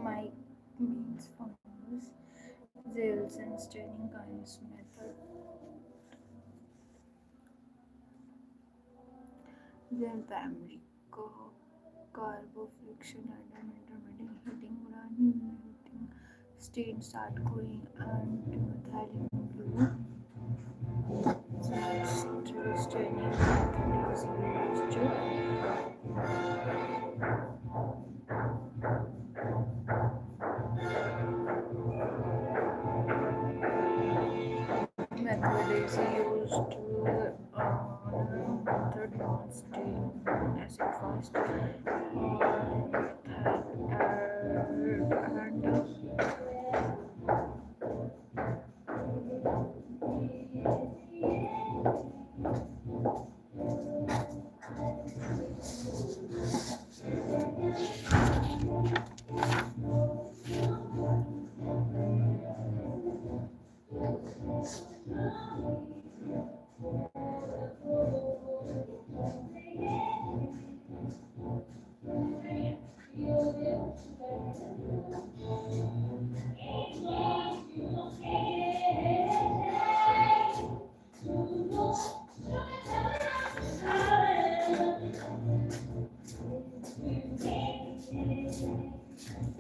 Mike means fungus, Zales and staining kinds method. Then primary carbofriction and intermittent heating stain start going and methylene blue. Central staining method is used. Method is used method non-stain acid fast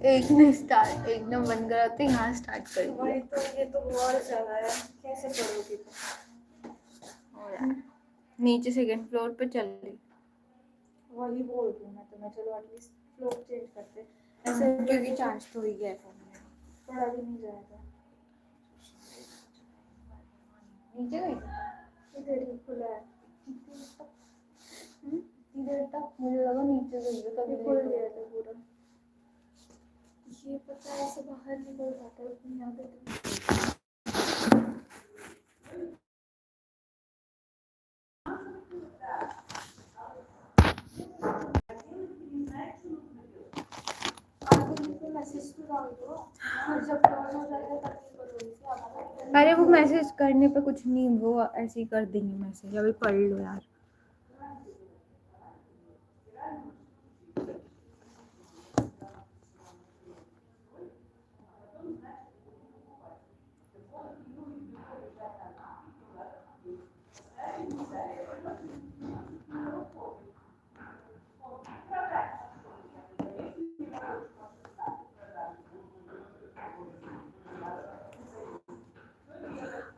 एक ने start एक ने बंद करा तो यहाँ start कर दिया। वही तो, ये तो बहुत ज्यादा है, कैसे करोगी और यार नीचे सेकंड फ्लोर पे चल रही। वही बोल रही हूँ मैं तुम्हें, चलो एटलीस्ट फ्लोर चेंज करते ऐसे, क्योंकि चार्ज तो ही गया फोन में, पढ़ा भी नहीं जाएगा। नीचे गई इधर ही खुला है, इधर तक मुझे लगा नीचे गई है कभी खुल गया था पूरा। ये पता है ऐसे बाहर निकल जाता है उसमें यहाँ पे। अरे वो मैसेज करने पे कुछ नहीं, वो ऐसे ही कर देंगे मैसेज। अभी पढ़ लो यार।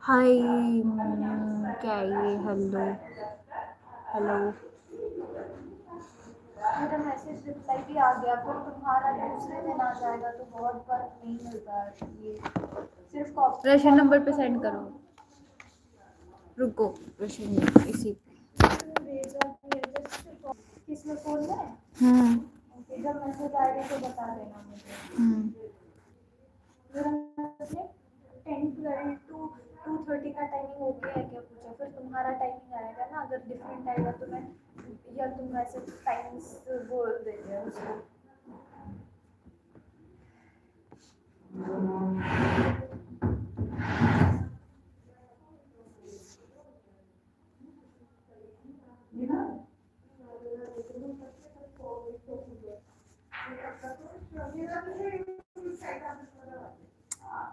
हाय क्या ये हेलो हेलो। मेरा मैसेज रिप्लाई भी आ गया, फिर तुम्हारा दूसरे दिन आ जाएगा तो बहुत फर्क नहीं मिलता है। ये सिर्फ कॉपी रशियन नंबर पे सेंड करो। रुको रशियन इसी किसमें फोन में? ओके, जब मैसेज आएगा तो बता देना मुझे। 10, 12 to 2:30 का टाइमिंग ओके है क्या पूछा, फिर तुम्हारा टाइमिंग आएगा ना, अगर डिफरेंट आएगा तो मैं, या तुम वैसे टाइमिंग्स बोल देते हो उसको।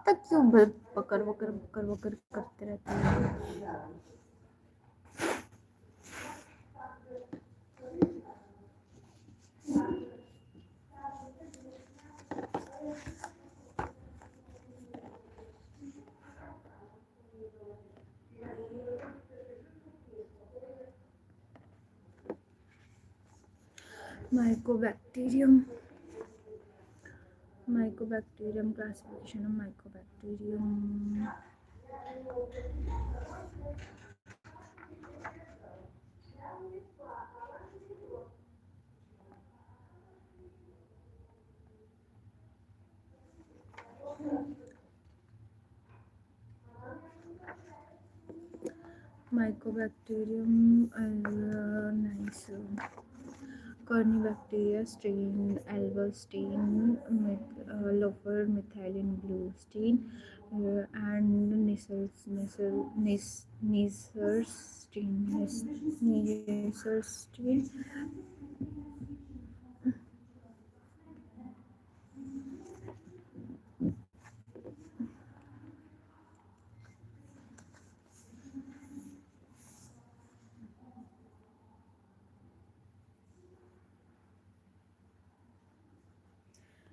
तब क्यों बकर बकर बकर बकर करते रहते हैं। Mycobacterium classification of mycobacterium. Mycobacterium nice Corynebacteria strain, algal stain, lofer methylene blue stain, and Neisser stain.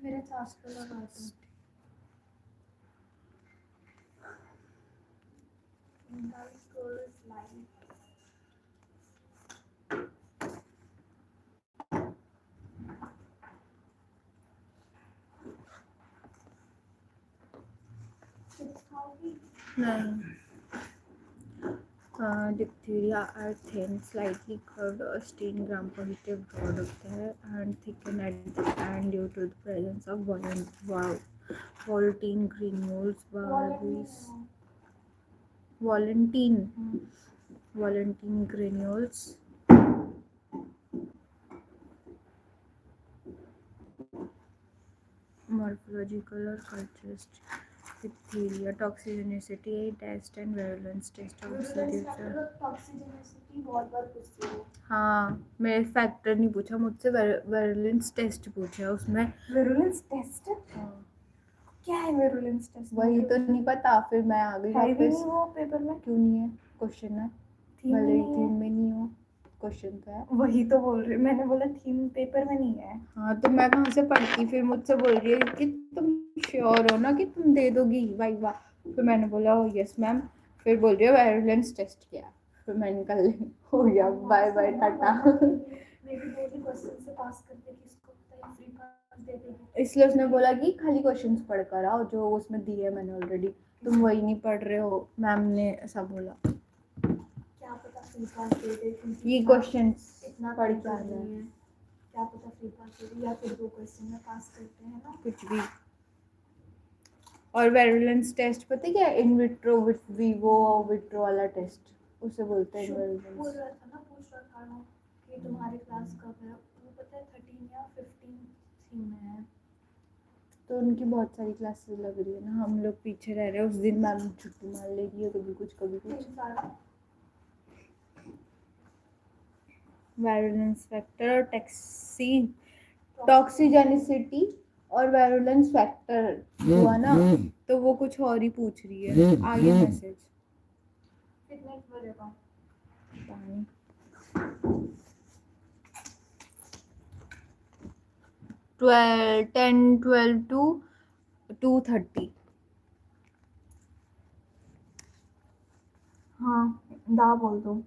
मेरे चार्ज पे लगा दो। Nice girls life. It's how we नहीं, diphtheria are thin, slightly curved or stain gram-positive rod होते हैं and thickened at the end due to the presence of volatile granules, volatile granules. Morphological or culturist diphtheria toxicity test and virulence test of toxicity बहुत बार पूछती हो। हाँ, मेरे factor नहीं पूछा मुझसे, वेरुलेंस टेस्ट पूछा उसमें। वेरुलेंस टेस्ट हाँ, क्या है वेरुलेंस टेस्ट? वही तो नहीं पता, फिर मैं आ गई है भी वापस। नहीं वो पेपर में। क्यों नहीं है? क्वेश्चन है, थीम भले में ही नहीं थीम है। में नहीं हो, क्वेश्चन तो है। वही तो बोल रही, मैंने बोला थीम पेपर में नहीं है। हाँ, तो मैं कहाँ से पढ़ती? फिर मुझसे बोल रही है कि तुम श्योर हो ना कि तुम दे दोगी वाइवा? फिर मैंने बोला ओ यस मैम। फिर बोल रही है वायलेंस टेस्ट किया। फिर मैंने कल हो गया, बाय बाय टाटा। मेरी दो ही क्वेश्चन से पास करते किसको पता है फ्री पास दे देगी। इसलिए उसने बोला कि खाली क्वेश्चंस पढ़ कर आओ जो उसमें दिए मैंने ऑलरेडी, तुम वही नहीं पढ़ रहे हो, मैम ने ऐसा बोला। क्या पता फ्री पास दे दे क्योंकि ये इतना- क्वेश्चंस इतना पढ़ पढ़ के आना है। क्या पता फ्री पास दे दे या फिर दो क्वेश्चन में पास करते हैं ना। कुछ भी। और वेरुलेंस टेस्ट पता है क्या? इन विट्रो विवो विट्रो वाला टेस्ट, उसे बोलते हैं बोल वेरुलेंस। रहा था ना, पूछ रहा था ना कि तुम्हारी क्लास कब है, वो पता है 13 या 15 थीम में है। तो उनकी बहुत सारी क्लासेस लग रही है ना, हम लोग पीछे रह रहे हैं। उस दिन मैम छुट्टी मार ले रही है, कभी कुछ कभी कुछ। वायरुलेंस फैक्टर और टॉक्सिजेनिसिटी और वायरुलेंस फैक्टर हुआ ना, तो वो कुछ और ही पूछ रही है आगे मैसेज। कितने बजे का? पता नहीं। 10-12 to 2:30। हाँ दा बोल दो।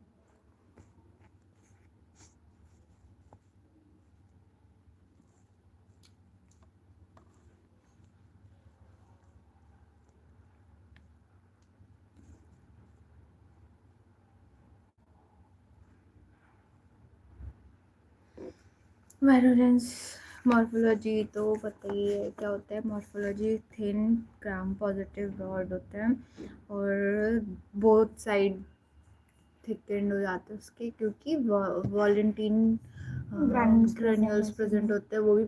वायरुलेंस मॉर्फोलॉजी तो पता ही है क्या होता है। मॉर्फोलॉजी थिन ग्राम पॉजिटिव रॉड होते हैं और बोथ साइड थिकेंड हो जाते हैं उसके, क्योंकि वॉलेंटीन ग्रेन्यूल्स प्रेजेंट होते हैं, वो भी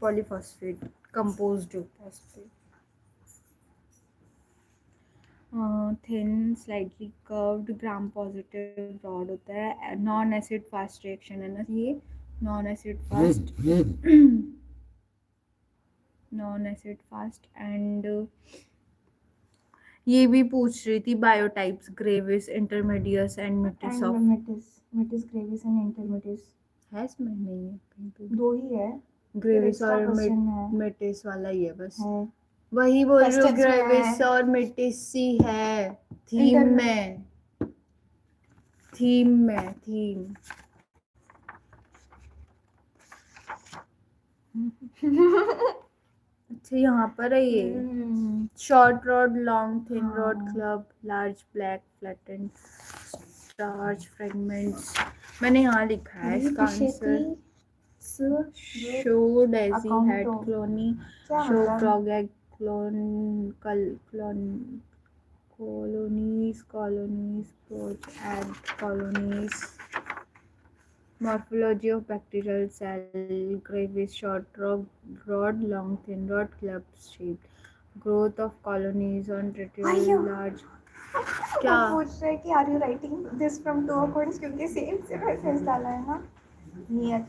पॉलीफॉस्फेट कंपोज्ड होता है उस पर। Thin slightly curved Gram positive rod होता है, नॉन एसिड फास्ट रिएक्शन है ना ये, non acid fast non acid fast. And ये भी पूछ रही थी biotypes, gravis, intermedius and mitis of. Mitis gravis and intermedius है इसमें? नहीं है कहीं पे। दो ही है। ग्रेविस extra और question है। मिटिस वाला ही है बस। है। वही बोल रही हूँ, Questions में ग्रेविस है। और मिटिस ही है थीम में। थीम अच्छा यहाँ पर है ये। Short rod, long thin rod, club, large black flattened starch fragments. मैंने यहाँ लिखा है इसका answer. Show Daisy head Clooney, show frog egg colonies, poach egg colonies. Morphology of bacterial cell, gravis, short rod, long thin rod, club shaped. Growth of colonies on territorial large. क्या पूछ रहे कि are you writing this from to accordings, क्योंकि same से message डाला है ना। नियत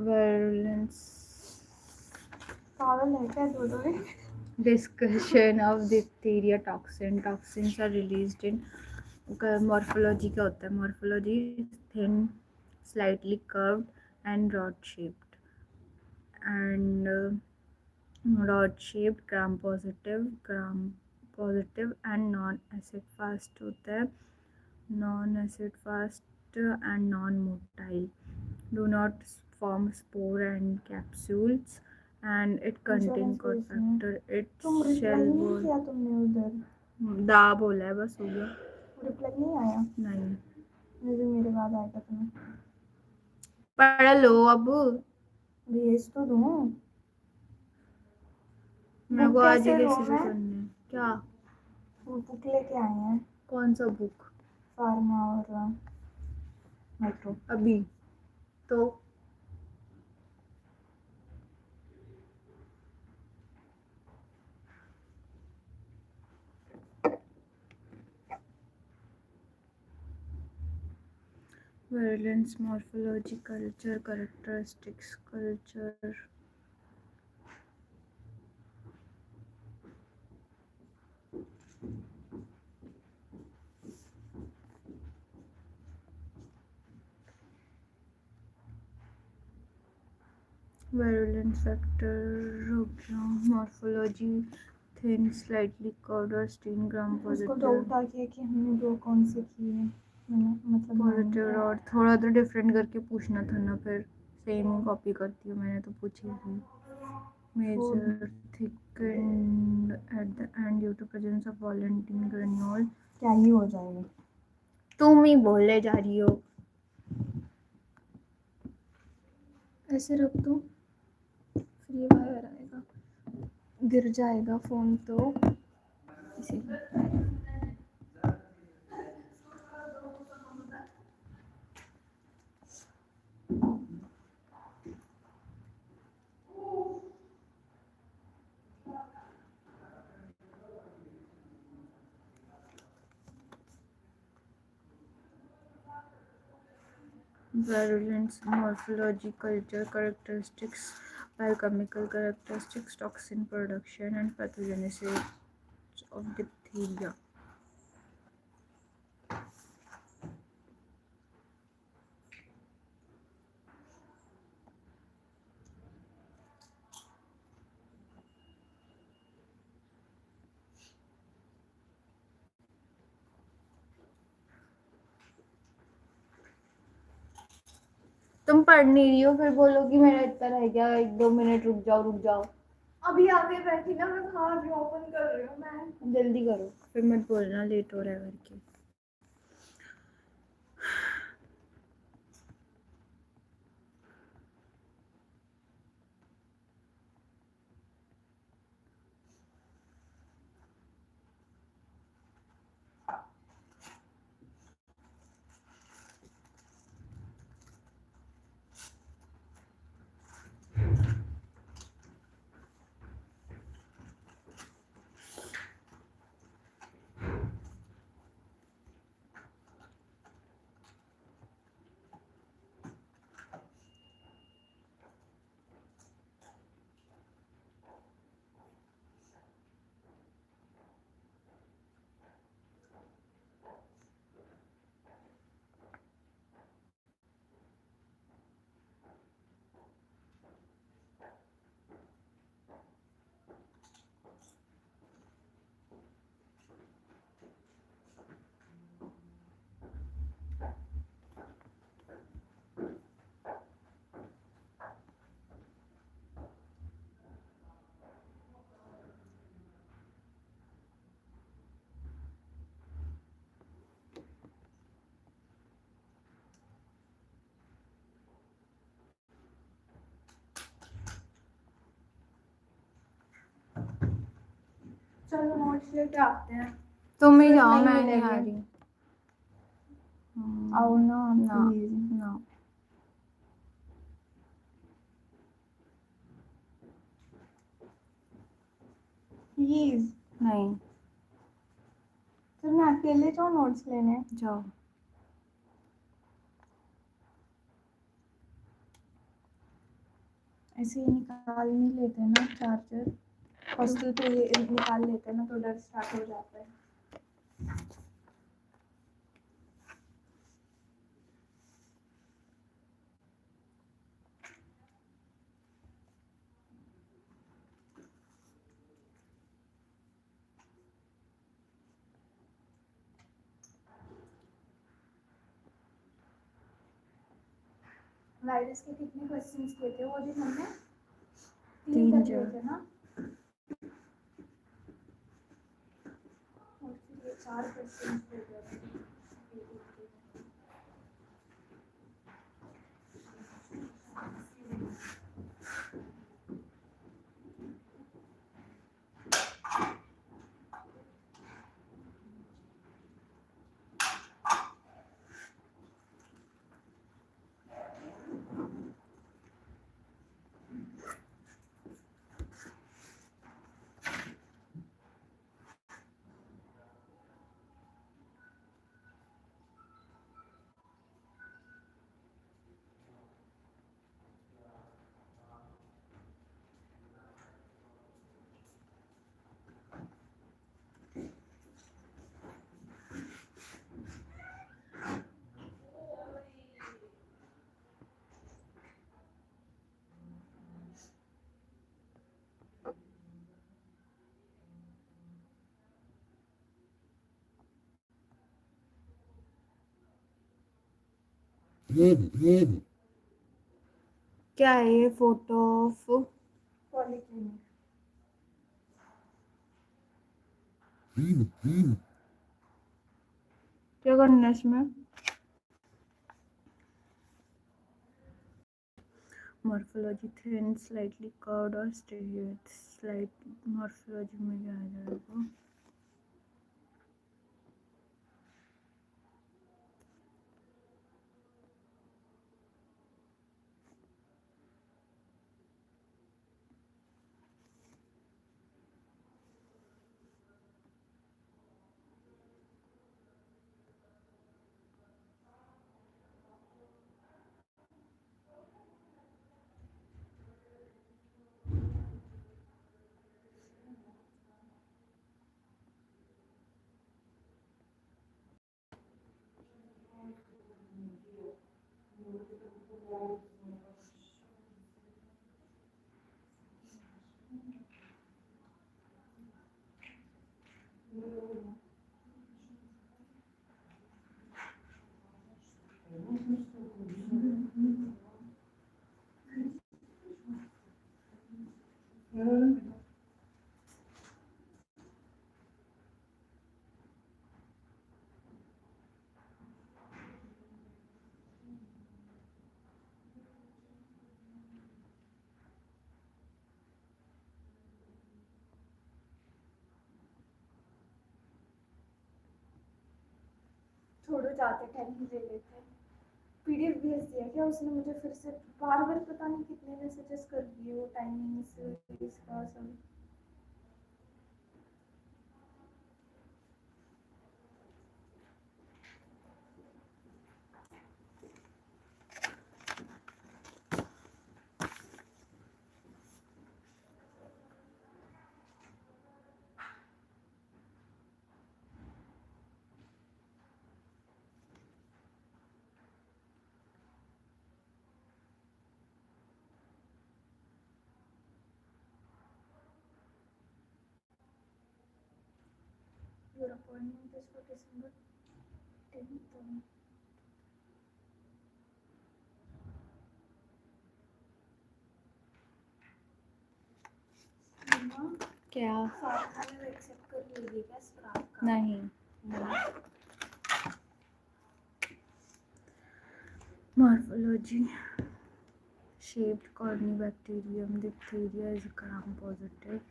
virulence पागल है क्या दो दो discussion of diphtheria toxins are released in morphology क्या होता है? Morphology thin, slightly curved and rod shaped and gram positive and non acid fast होता है, non acid fast and non motile, do not form spore and capsules and it contain cofactor, its shell wall किया तुमने उधर दा बोला है बस, हो गया। रिप्लाई नहीं आया? नहीं, मुझे मेरे बाद आएगा तुम्हें पढ़ लो अब, भेज तो दूँ। मेरे को बुक आज ही कैसे लो किसी से मैं? करना है। क्या? वो बुक लेके आए हैं कौन सा बुक? फार्मा और माइक्रो। अभी तो virulence, morphology, culture, characteristics, culture, virulence factor हो गया, morphology thin, slightly curved और stain gram उसको positive, डाउट आ गया कि हमने दो कौन से किए, मतलब पॉजिटिव और थोड़ा तो डिफरेंट करके पूछना था ना, फिर सेम ही कॉपी करती हूँ, मैंने तो पूछी थी। Major thickened at the end due to presence of volantin granule, क्या ही हो जाएगा। तुम ही बोले जा रही हो। ऐसे रख दो, फ्री वायर आएगा, गिर जाएगा फोन तो इसीलिए। Virulence, morphology, culture characteristics, biochemical characteristics, toxin production and pathogenesis of diphtheria. तुम पढ़ नहीं रही हो, फिर बोलो कि मेरा इतना रह गया, 1-2 मिनट रुक जाओ रुक जाओ। अभी आगे बैठी ना, मैं खा रही हूँ, ओपन कर रही हूँ मैं। जल्दी करो, फिर मत बोलना लेट हो रहा है करके। चलो नोट्स लेके आते हैं। तुम ही फिर जाओ, नहीं मैं नहीं मिलेंगे। आ रही। आओ ना ना प्लीज। ना, प्लीज नहीं, फिर मैं अकेले जाऊँ नोट्स लेने? जाओ। ऐसे ही निकाल नहीं लेते ना चार्जर, हॉस्टल पे ये निकाल लेते ना तो डर स्टार्ट हो जाता है। वायरस के कितने क्वेश्चंस किए थे वो दिन हमने? 3 तीन कर लिए चार थे ना, और फिर ये 4 क्वेश्चंस हो गए। क्या है ये? Photo of polyclinic. क्या करना है इसमें? मॉर्फोलॉजी थिन स्लाइटली कर्व्ड और स्टेरियड। स्लाइट मॉर्फोलॉजी में क्या आ जाएगा? छोड़ो, जाते टाइम ही ले लेते। पीडीएफ भेज दिया क्या उसने मुझे फिर से? बार बार पता नहीं कितने मैसेजेस कर दिए वो, टाइमिंग्स इसका सब। Your appointment is for December 10th. क्या? फातिमा ने एक्सेप्ट कर लीजिए क्या स्क्राप का? नहीं। Morphology shaped corynebacterium. Diphtheria is gram positive.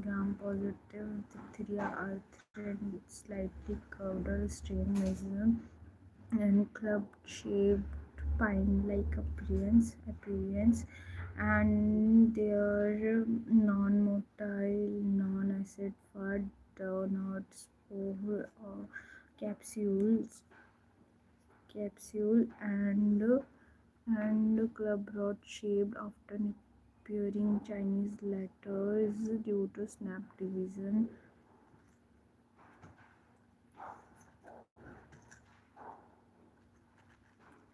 Gram positive diphtheria are thin, slightly curved or strain measure and club shaped pine-like appearance, and their non-motile, non-acid fat do not spore or capsules capsule and club rod shaped, often appearing Chinese letters due to snap division.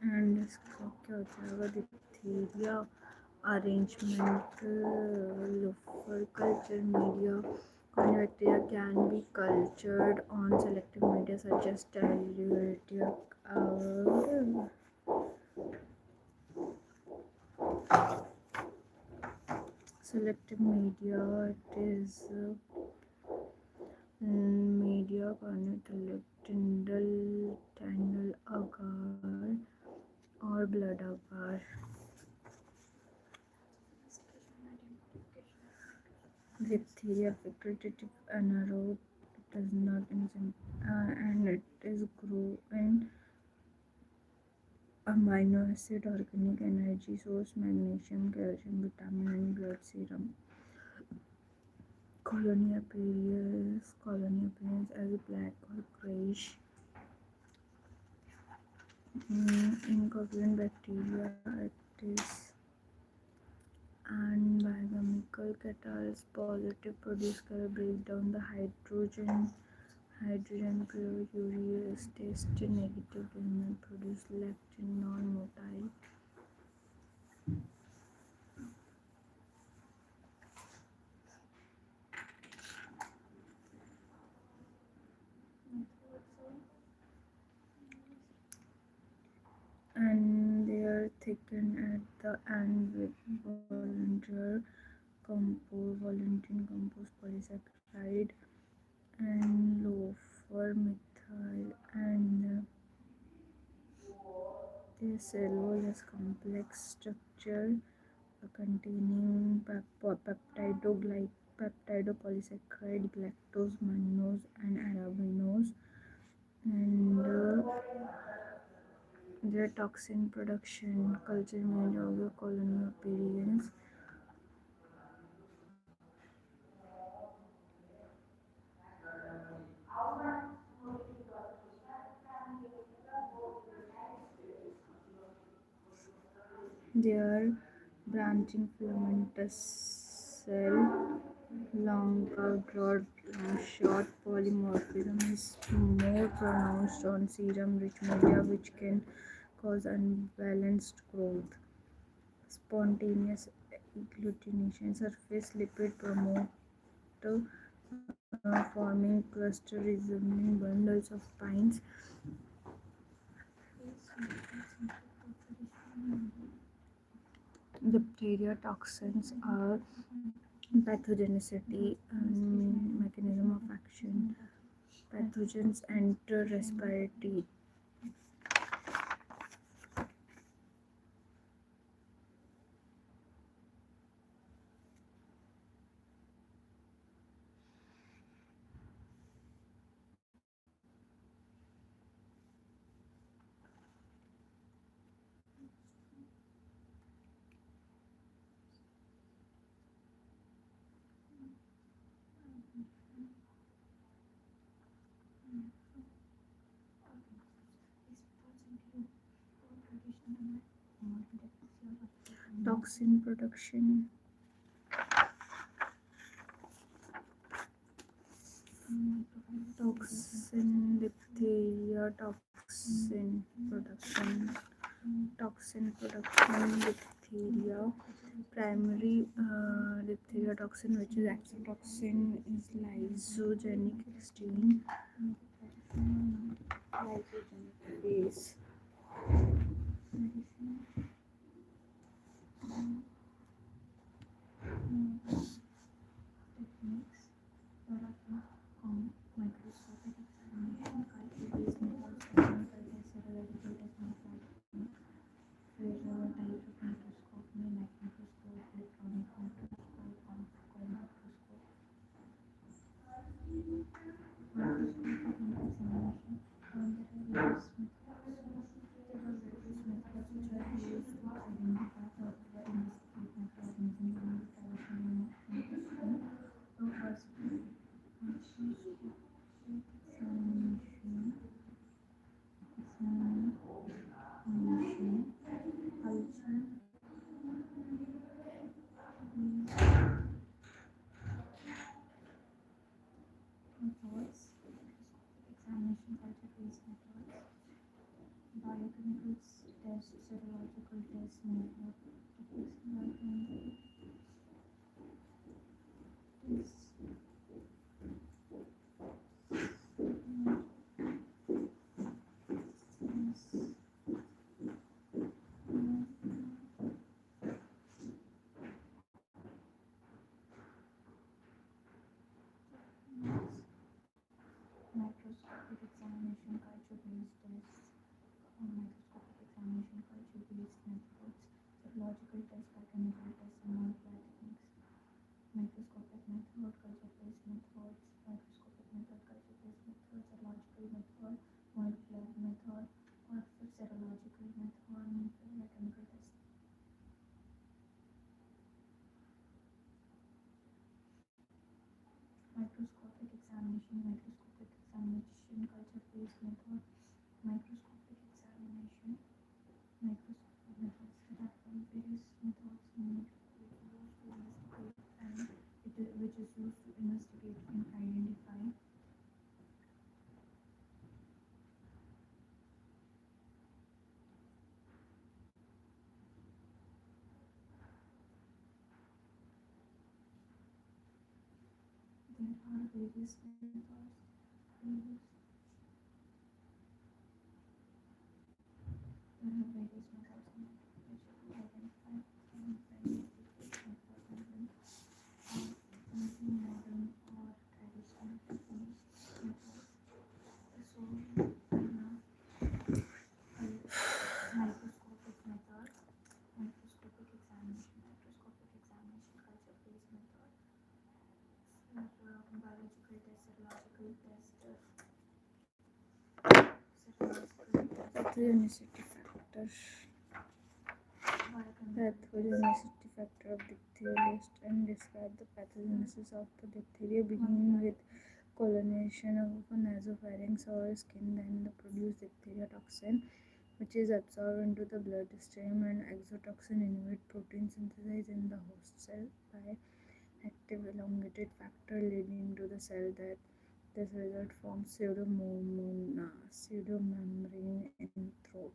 And इसका क्या हो जाएगा? diphtheria arrangement for culture media. Corynebacteria can be cultured on selective media such as Tallutia Selective media, it is media cornetellate, Tyndall agar or blood agar. Diphtheria facultative anaerobe, it does not and it is grow in amino acid, organic energy source, magnesium, calcium, vitamin and blood serum. Colony appearance as black or grayish. In covalent bacteria, it is and biochemical catalyst positive produce color break down the hydrogen pure urease test negative does not produce lectin non-motile. And they are thickened at the end with volantin composed polysaccharide and lower methyl and their cell wall has complex structure containing peptidopolysaccharide, galactose, mannose, and arabinose, and their toxin production, culture made of colony appearance. They are branching filamentous cell, long curved rod, long short polymorphism is more pronounced on serum rich media which can cause unbalanced growth. Spontaneous agglutination surface lipid promote forming cluster resembling bundles of pines. Diphtheria toxins are pathogenicity and mechanism of action. Pathogens enter respiratory toxin production. Diphtheria toxin production, diphtheria. Primary diphtheria toxin, which is exotoxin, is lysogenic extreme. Lysogenic phase. Techniques. There are microscopic examination, culture-based methods, technical tests, serological techniques, फिर direct microscope में light microscope, electronic microscope, confocal microscope, microscopic examination. There are various methods which are used to identify or to investigate microorganisms in the traditional microscope. So first, microscopic examination, culture. Methods, examination, culture-based methods, biochemical tests, serological tests, method, techniques, biochemical tests. Pathogenicity factor. Pathogenicity factor of diphtheria list and describe the pathogenesis of the diphtheria, beginning with colonization of a nasopharynx or skin, then the produce diphtheria toxin, which is absorbed into the bloodstream, and exotoxin inhibit protein synthesis in the host cell by active elongated factor, leading to the cell death. This result forms pseudomembrane in throat.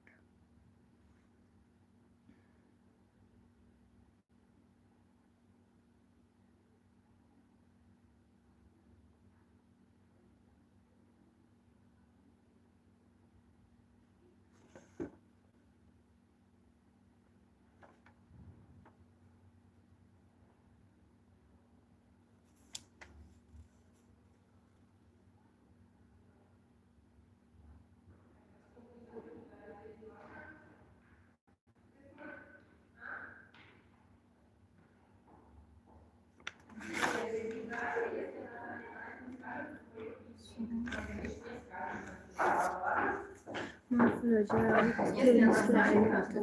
Morphology are thin slightly curved,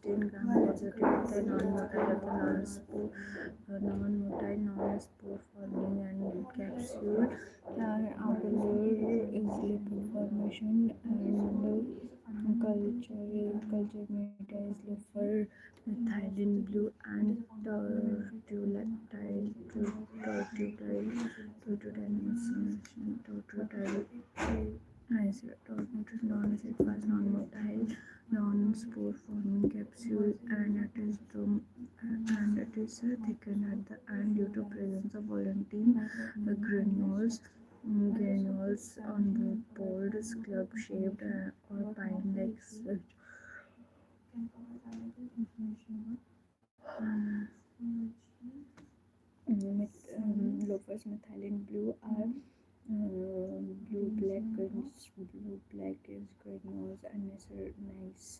in gram-positive with a non-motile non-spore forming and capsule. Outer layer is lipid formation, and culture media is lipid methylene blue and tortutile non-acid fast non-motile non-spore forming capsule, and it is thickened at the end due to presence of volatile granules on the pods, club shaped or pine like loafers methylene blue are blue black is granules and nice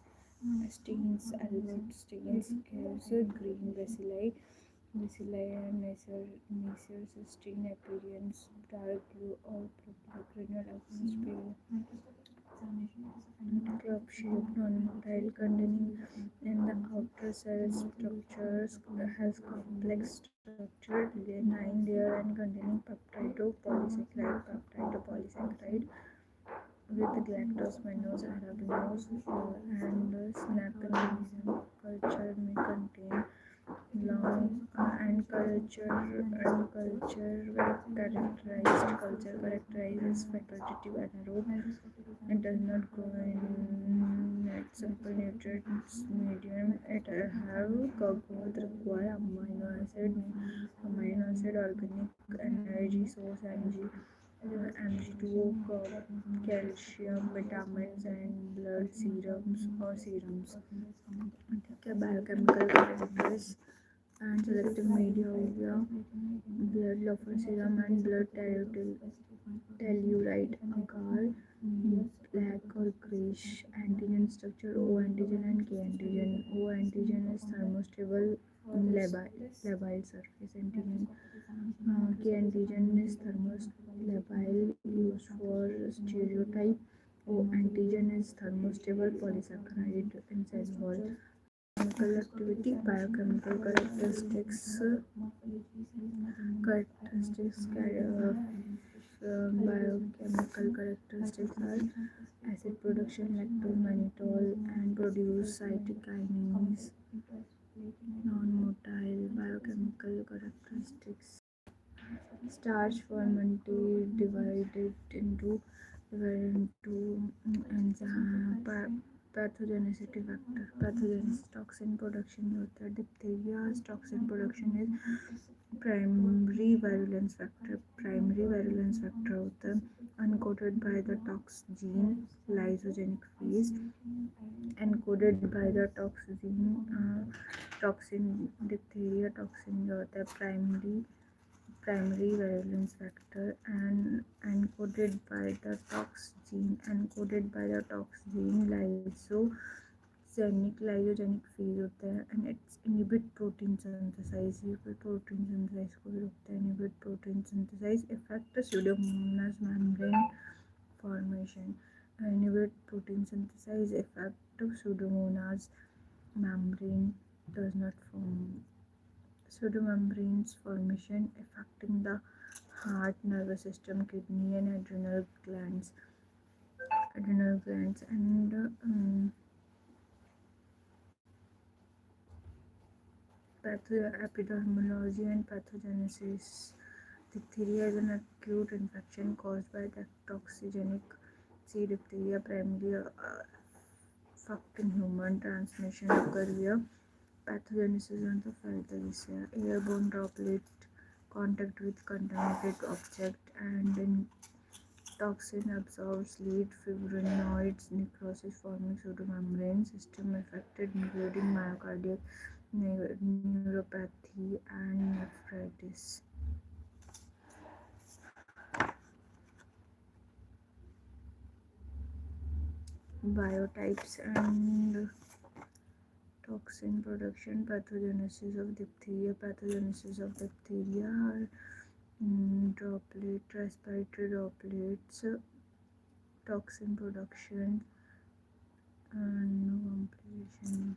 stains, albert stains, gives green bacilli and nasal stain appearance, dark blue or purple granule against pale club shaped non-motile containing in the outer cell structures has complex structure, 9 layer and containing peptidopolysaccharide with galactose, mannose, arabinose, and saccharine. Culture may contain long culture characterized facultative anaerobe. It does not grow in net simple nutrients medium. It have both require amino acid organic energy source Mg2O, calcium, vitamins, and blood serums. Okay, biochemical characters and selective media over blood lofer serum and blood telluride agar, black or grayish antigen structure, O antigen and K antigen. O antigen is thermostable labile surface antigen. K antigen is thermolabile used for stereotype. O antigen is thermostable polysaccharide in cell wall. Chemical activity, biochemical biochemical characteristics are acid production, lactose, mannitol, and produce cytokinase. Non-motile biochemical characteristics. Starch fermented divided into enzyme pathogenicity factor, pathogenesis toxin production जो होता है diphtheria toxin production is primary virulence factor, primary virulence factor होता है encoded by the tox gene lysogenic phage, encoded by the toxin toxin diphtheria toxin जो होता है primary virulence factor and encoded by the tox gene, lysogenic phase होता है and it's inhibit protein synthesis, ये कोई protein synthesis को भी रोकता है, inhibit protein synthesis, affect pseudomonas membrane formation, inhibit protein synthesis, affect pseudomonas membrane does not form pseudomembranes formation affecting the heart, nervous system, kidney, and adrenal glands, and epidemiology and pathogenesis. Diphtheria is an acute infection caused by the toxigenic C. diphtheria, primarily affecting human transmission occur via pathogenesis on the फैलता airborne droplet contact with contaminated object and in toxin absorbs lead fibrinoids necrosis forming pseudomembrane system affected including myocardial neuropathy and nephritis. Biotypes and toxin production, pathogenesis of diphtheria are respiratory droplets, toxin production and complication.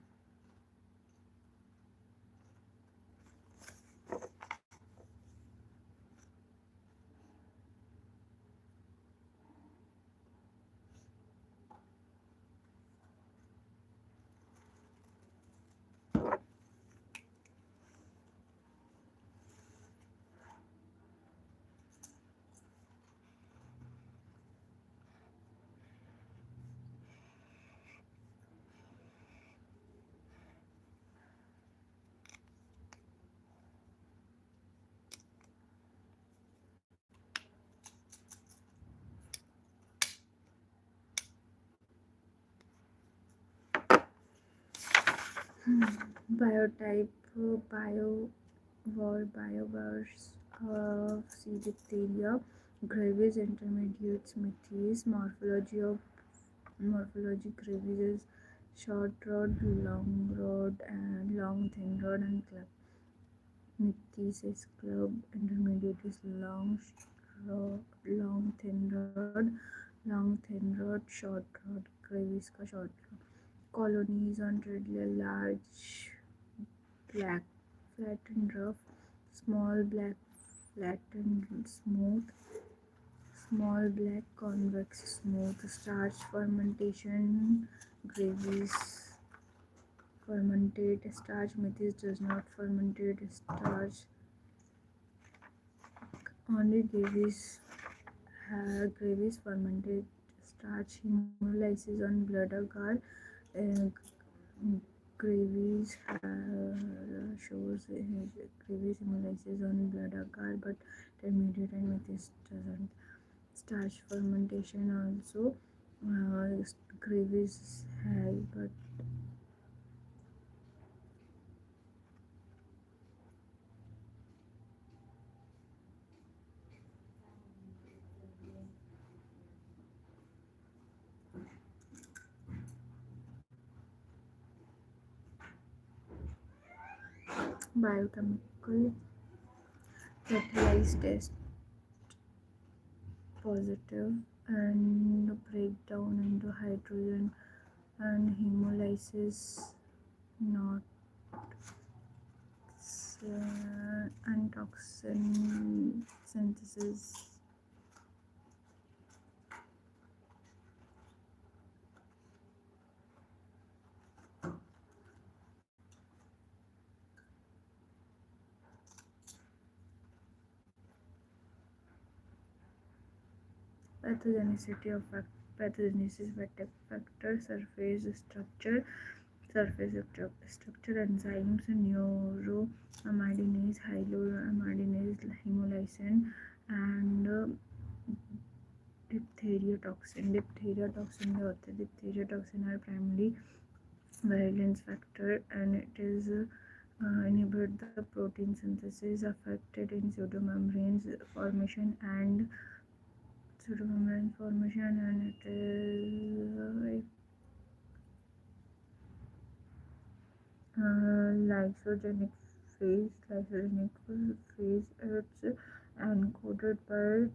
Biotype, biovars of C. diphtheria, gravis, intermediate smithies, morphology gravis is short rod, long thin rod, and club. Smithies is club, intermediate is long thin rod, short rod, gravis का short rod. Colonies on radial large black flattened rough, small black flattened smooth, small black convex smooth, starch fermentation, gravies fermented starch, methys does not fermented starch, only gravies fermented starch, hemolysis on blood agar, uh, gravies shows gravies hemolysis on blood agar, but intermediate and methys doesn't. Starch fermentation also gravies has, but biochemical catalyze test positive and breakdown into hydrogen and hemolysis not and toxin synthesis. Pathogenicity of pathogenesis factor, surface structure, enzymes, neuroamidinase, hyaluronamidinase, hemolysin, and diphtheria toxin. Diphtheria toxin क्या होता है? Diphtheria toxin are primarily virulence factor, and it is inhibit the protein synthesis affected in pseudomembrane formation, and it is lysogenic phase. It's encoded by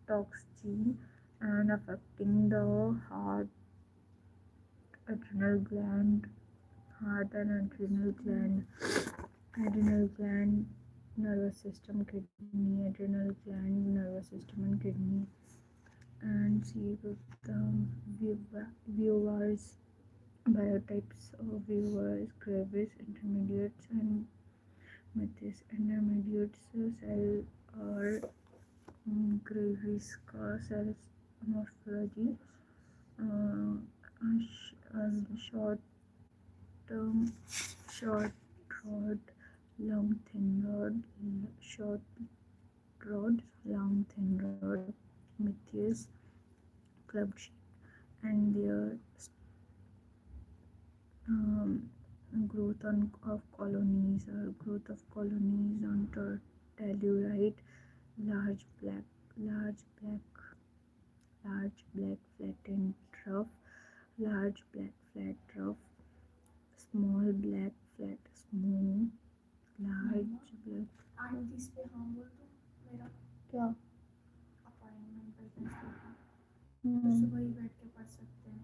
tox gene and affecting the adrenal gland, heart and adrenal gland, nervous system, kidney, adrenal gland, nervous system, and kidney. And see with the viewers, biotypes of viewers, gravis, intermediates, and metis. Intermediates cell or gravis का cells morphology, short term, short rod, long thin rod, short rod, long thin rod, meteors, club shape, and their um, growth of colonies on telluride, large black, large black, large black flattened trough, large black flat trough, small black flat smooth, large black. आज इस पे हाँ बोल दो मेरा क्या appointment पे तो सुबह ही बैठ के पढ़ सकते हैं।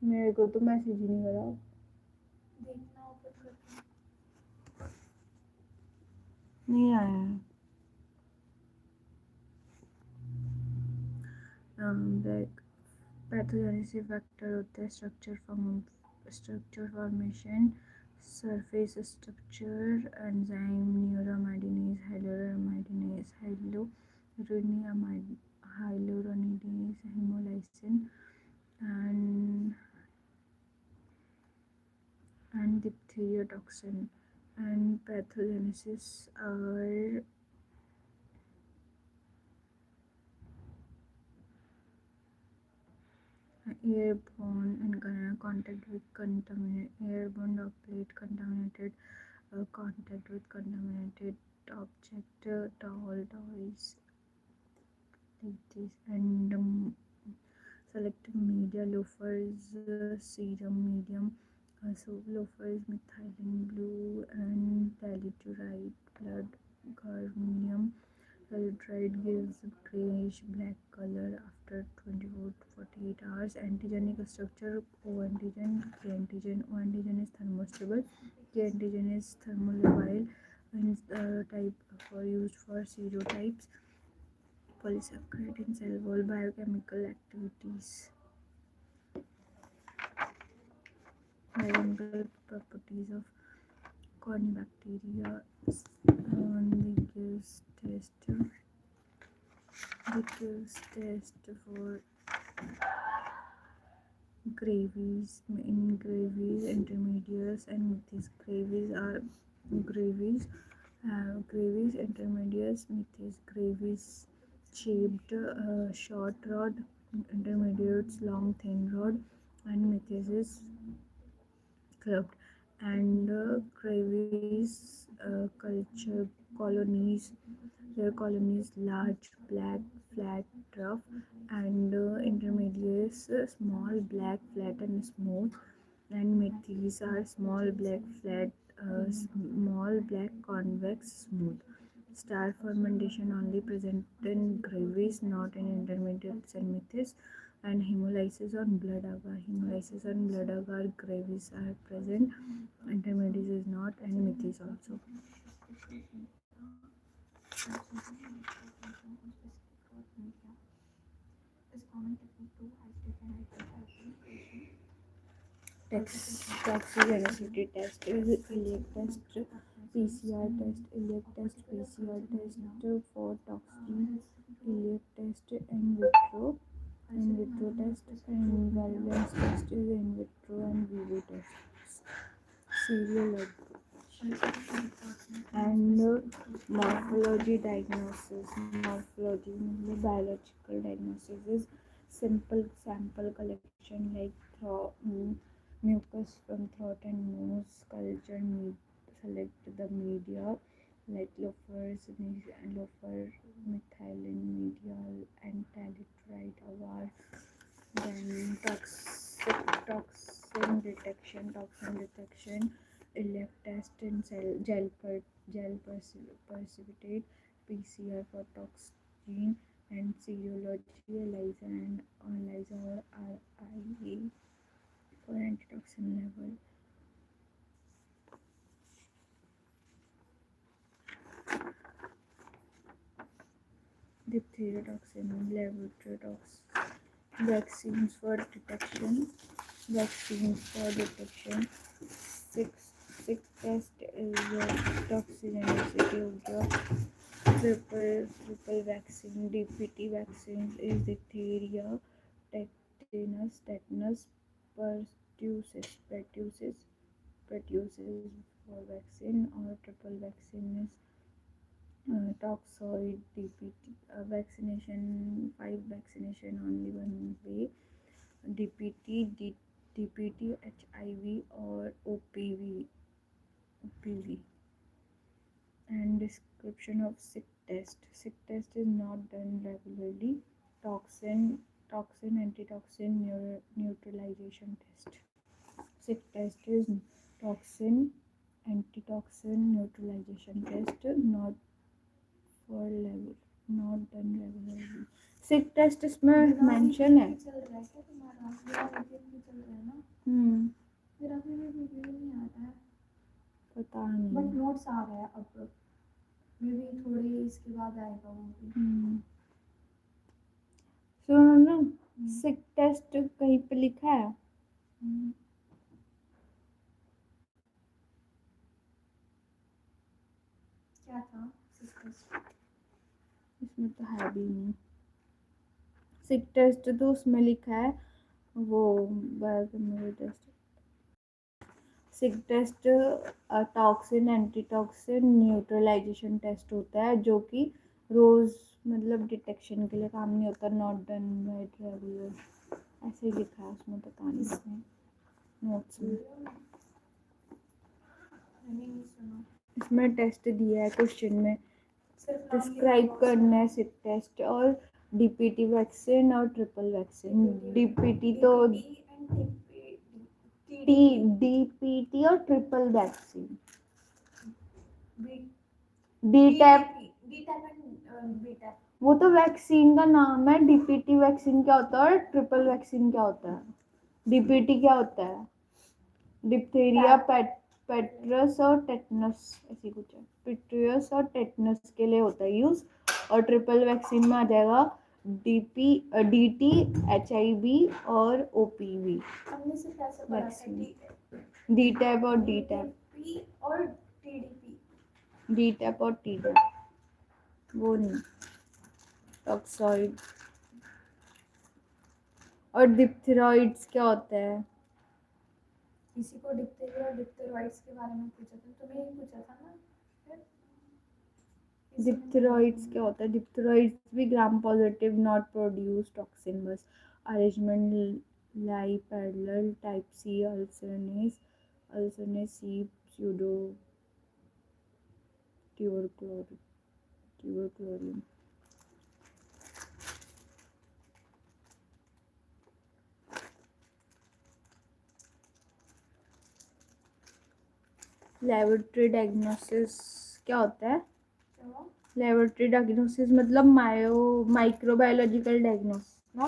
मेरे को तो मैसेज ही नहीं करा। देखना ओपन करके नहीं आया है। लाइक पैथोजेनेसिस फैक्टर होते हैं structure formation, surface structure, enzyme, neuraminidase, hyaluronidase, hemolysin, and diphtheria toxin. And pathogenesis are airborne and contact with airborne droplet, contact with contaminated object, towel, toys like this, and selective media, loafers, serum medium, so loafers, methylene blue, and telluride, blood gadolinium. Telluride gives grayish black color after 24 to 48 hours. Antigenic structure: O antigen, K antigen. O antigen is thermostable, K antigen is thermolabile, and type used for serotypes, polysaccharide in cell wall, biochemical activities, biochemical properties of corynebacteria. They gives test for gravies, intermediates, and metis. Gravies, intermediates, metis. Gravies shaped, short rod, intermediates long thin rod, and metis is clubbed. And gravies culture colonies. Their colonies large black flat rough, and intermediates small black flat and smooth, and metis are small black flat, small black convex smooth. Star fermentation only present in gravies, not in intermediates and metis. And hemolysis on blood agar gravies are present, intermediates is not, and metis also. Toxicity test is iliac test, PCR test, iliac test, PCR test for toxins, iliac test, test in vitro. In vitro test and virulence test is in vitro and vivo tests. Serial and morphology diagnosis. Morphology means biological diagnosis is simple sample collection like mucus from throat and nose, culture, select the media like lofer, methylene medial, and talitrite avar. Then toxin detection, elect test in gel precipitate, PCR for toxin, and serology, ELISA or RIA for antitoxin level. Diphtheria toxin, laboratory toxin, vaccines for detection. Vaccines for detection. Six sick test is toxicity हो गया. Triple vaccine, DPT vaccines is diphtheria, tetanus, pertussis for vaccine, or triple vaccine is toxoid, DPT. Five vaccination only one way. DPT, DPT, HIV, or OPV. And description of sick test. Sick test is not done regularly. Antitoxin neutralization test. Sick test is toxin antitoxin neutralization test, for level not done regularly. Sick test इसमें mention है. चल रहा है क्या तुम्हारा? मेरा weekend भी चल रहा है ना. मेरा भी वीडियो नहीं आ रहा है. पता नहीं. बट नोट्स आ रहा है अब. मे भी थोड़ी इसके बाद आएगा वो भी. सुनो ना, सिक टेस्ट कहीं पे लिखा है? क्या था इसमें तो है भी नहीं. सिक टेस्ट तो उसमें लिखा है वो biochemical test. Schick test toxin antitoxin neutralisation test होता है जो कि रोज मतलब डिटेक्शन के लिए काम नहीं होता. नॉट डन बाय रेगुलर ऐसे ही लिखा है उसमें. पता नहीं इसमें नोट्स में. इसमें टेस्ट दिया है क्वेश्चन में. डिस्क्राइब करना है सिक टेस्ट और डीपीटी वैक्सीन और ट्रिपल वैक्सीन. डीपीटी तो डीपीटी और ट्रिपल वैक्सीन. डी टैप वो तो वैक्सीन का नाम है. डीपीटी वैक्सीन क्या होता है और ट्रिपल वैक्सीन क्या होता है? डीपीटी क्या होता है? डिप्थीरिया, पेट्रस और टेटनस ऐसी कुछ है. पिट्रियस और टेटनस के लिए होता है यूज. और ट्रिपल वैक्सीन में आ जाएगा DT, HIV और OPV वैक्सीन. डी टैप और डी टैप और TDP. डी टैप और टी टैप वो नहीं. टॉक्सॉइड और डिप्थेरॉइड्स क्या होता है? किसी को डिप्थेरिया और डिप्थेरॉइड्स के बारे में पूछा था. तुम्हें ही पूछा था ना. डिप्थेरॉइड्स क्या होता है? डिप्थेरॉइड्स भी gram positive not produce toxin बस. अरेंजमेंट लाई पैरेलल टाइप C अल्सरनेस सी स्यूडो ट्यूबरक्लोरिन. लेबोरेटरी डायग्नोसिस क्या होता है? लेबोरेटरी डायग्नोसिस मतलब माइक्रोबायोलॉजिकल डायग्नोसिस ना.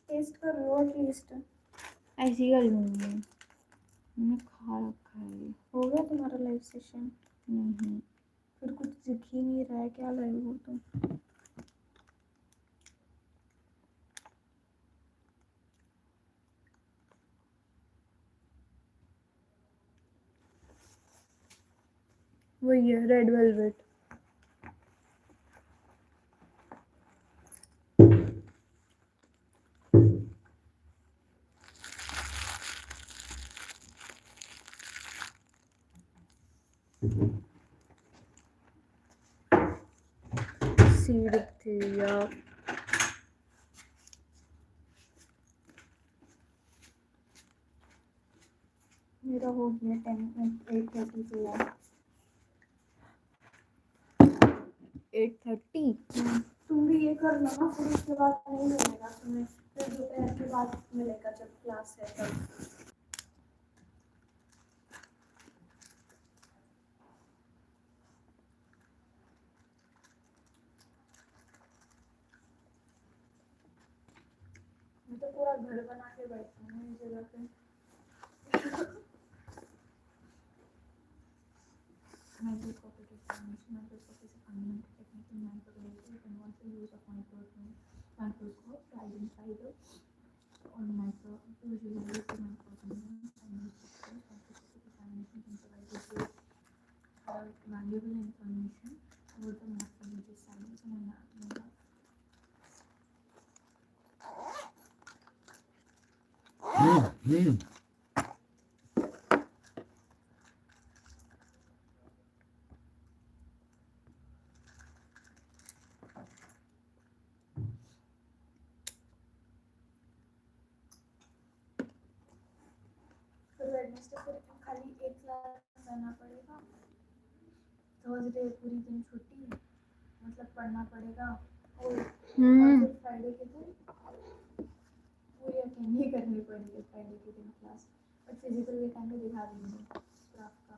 टेस्ट कर लो एटलीस्ट. ऐसी कर लूँगी. मैंने खा रखा है. हो गया तुम्हारा लाइव सेशन? नहीं. फिर कुछ दिख ही नहीं रहा है. क्या लाइव हो तुम? वही है रेड वेलवेट। सीड थे या मेरा हो गया 8:30 से यार। 8:30। तुम भी ये कर लो ना, फिर उसके बाद नहीं मिलेगा तुम्हें, फिर दोपहर के बाद मिलेगा जब क्लास है तब। मैं तो पूरा घर बना के बैठी हूँ इस जगह पे। Microscopic examination. Microscope is a fundamental technique in microbiology. It involves the use of microscope to identify the or micro to visualize the microorganisms and use structures. Microscopic examination can provide useful valuable information about the morphology, science, and anatomy. फिर Wednesday फिर खाली एक class जाना पड़ेगा, Thursday पूरी दिन छुट्टी, मतलब पढ़ना पड़ेगा, और फिर फ्राइडे के दिन पूरी अटेंड ही करनी पड़ेगी फ्राइडे के दिन क्लास। बट फिजिकल के टाइम पे दिखा देंगे ग्राफ का।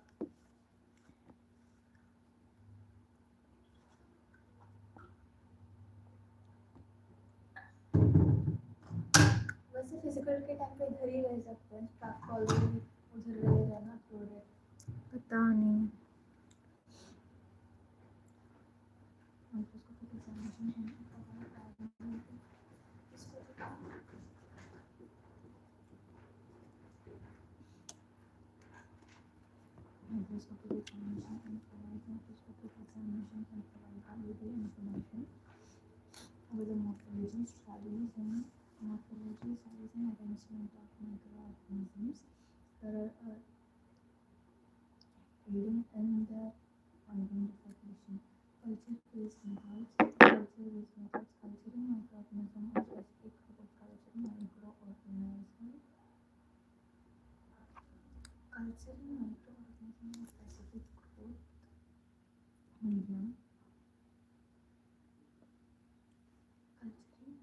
वैसे फिजिकल के टाइम पे इधर ही रह सकते हैं, स्टाफ का ऑलरेडी उधर रहेगा ना अपलोडेड। पता नहीं। Microscopic examination can provide diagnostic microscopic examination can provide valuable information about the morphology, studies, and morphology, size, and arrangement of microorganisms that are aiding in the identification. Culture-based methods. Culturing microorganism or specific group of culturing microorganism. Culturing microorganism or specific growth medium. Culturing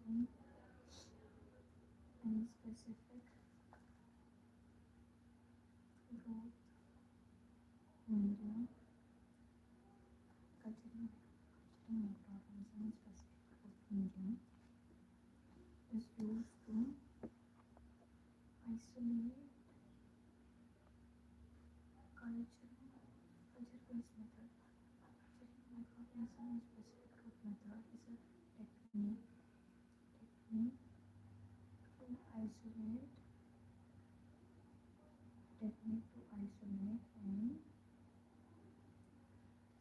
culture-based and specific growth medium. Culturing microorganism and specific growth medium is used to isolate culture-based method. Culturing microorganism and specific growth method is a technique to isolate technique to isolate and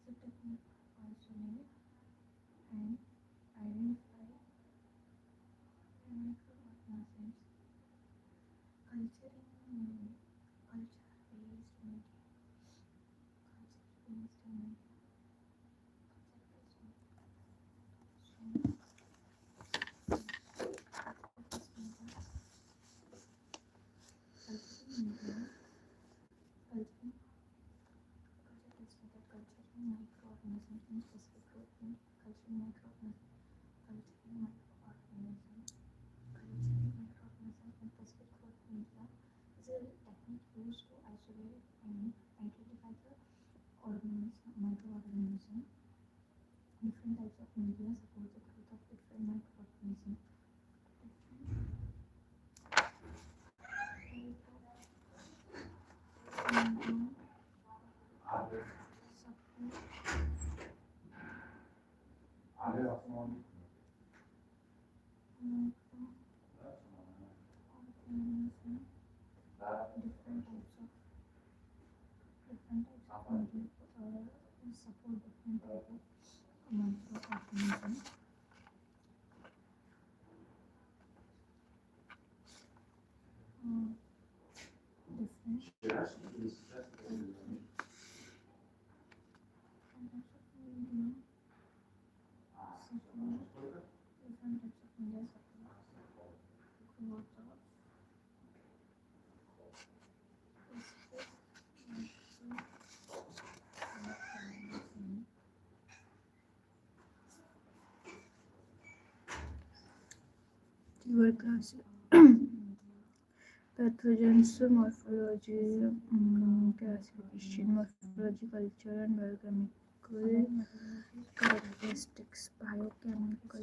is a technique to isolate and identify microorganisms. Culturing culture-based medium. Culture-based medium. Culturing microorganisms and specific growth and culturing microorganisms. Culturing microorganisms. Culturing microorganisms and specific growth media is a technique used to isolate and identify the microorganism. Different types of media support the growth of different microorganisms. Different type of media different types of media support different type of microorganisms. Different types of media support different types of media support growth of specific microorganism. Your class. Pathogens, morphology, classification, morphology, culture, and biochemical characteristics. Biochemical.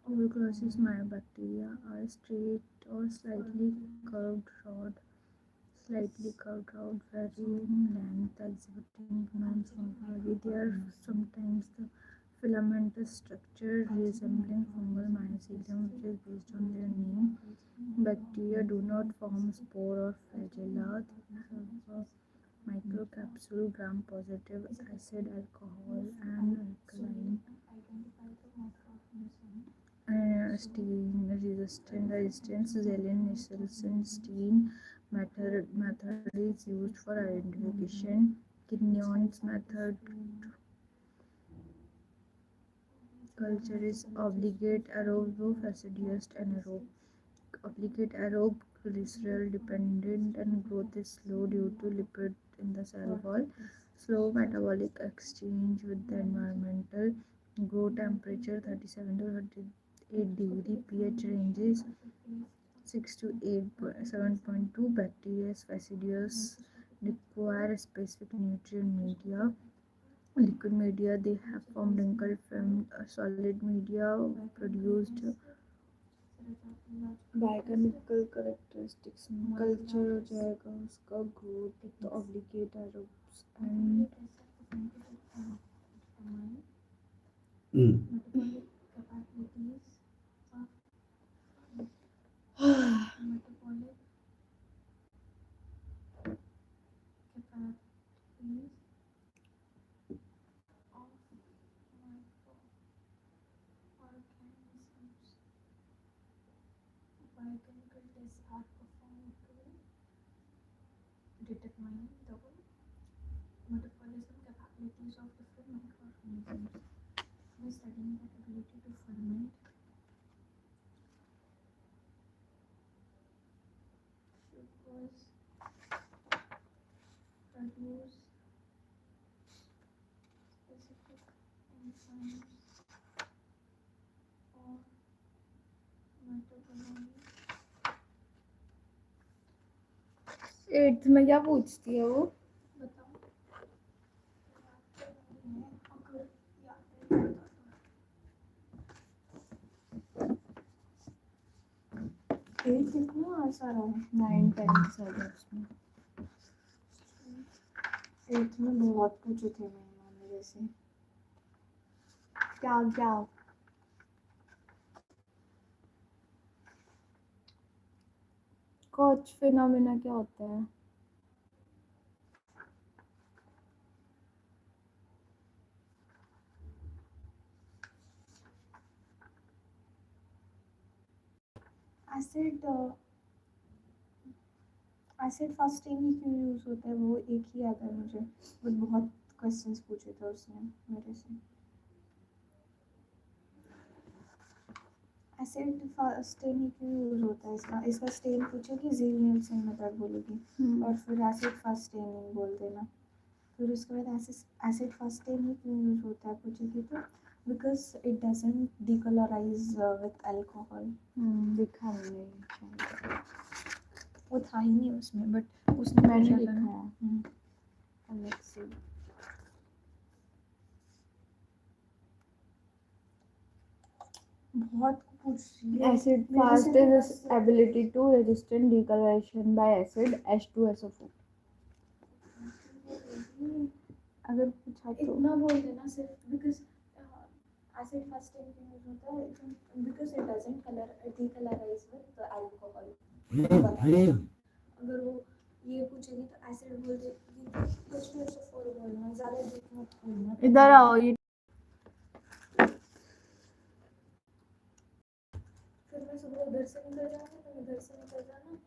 Tuberculosis myobacteria are straight or slightly curved rod, varying length, exhibiting pronounced morphology. They are sometimes the filamentous structure resembling fungal mycelium, which is based on their name. Bacteria do not form spore or flagella. They have a microcapsule, gram-positive, acid, alcohol, and alkaline. Resistance, Zellen Nicholson method is used for identification. Quignon's method culture is obligate aerobe, fastidious, anaerobe. Obligate aerobe, glycerol dependent, and growth is slow due to lipid in the cell wall. Slow metabolic exchange with the environmental. Grow temperature 37 to 38 degree. pH ranges 6 to 8, 7.2. Bacteria fastidious require specific nutrient media. Liquid media, they have formed wrinkled film. Solid media produced biochemical characteristics. Culture हो जाएगा उसका growth तो obligate aerobes and metabolic capabilities of metabolic capacities of microorganisms. Biochemical tests are performed to determine the metabolism capabilities of different microorganisms. By studying their ability to ferment, sugars, produce specific enzymes or metabolomics. 8th में क्या पूछती है वो? बताओ अगर याद है बता 8 कितना सारा 9 10 सारा उसमें 8th में बहुत पूछे थे महिमा मेरे से क्या क्या कोच फिनोमेना क्या होता है? एसिड फास्टिंग ही क्यों यूज़ होता है वो एक ही याद है मुझे बट बहुत क्वेश्चंस पूछे थे उसने मेरे से एसिड फास्टिंग ही क्यों यूज़ होता है इसका स्टेन पूछेगी ज़ील नील्सन मेथड बोलेगी और फिर एसिड फास्टिंग बोल देना फिर उसके बाद एसिड फास्टिंग ही क्यों यूज़ होता है पूछेगी तो because it doesn't decolourise with alcohol दिखा नहीं वो था ही नहीं उसमें बट उसने मैंने लिखा है। Let's see. बहुत पूछ रही है Acid मेरे fast से तो is बस its ability to resist decoloration by acid H2SO4. अगर पूछा तो इतना बोल देना सिर्फ because acid first time use होता है because it doesn't colour decolourise with the alcohol अगर वो ये पूछेगी तो एसिड बोल देगी तो H2SO4 बोलना ज़्यादा डीप मत बोलना इधर आओ ये फिर मैं सुबह उधर से निकल जाऊंगी तुम इधर से निकल जाना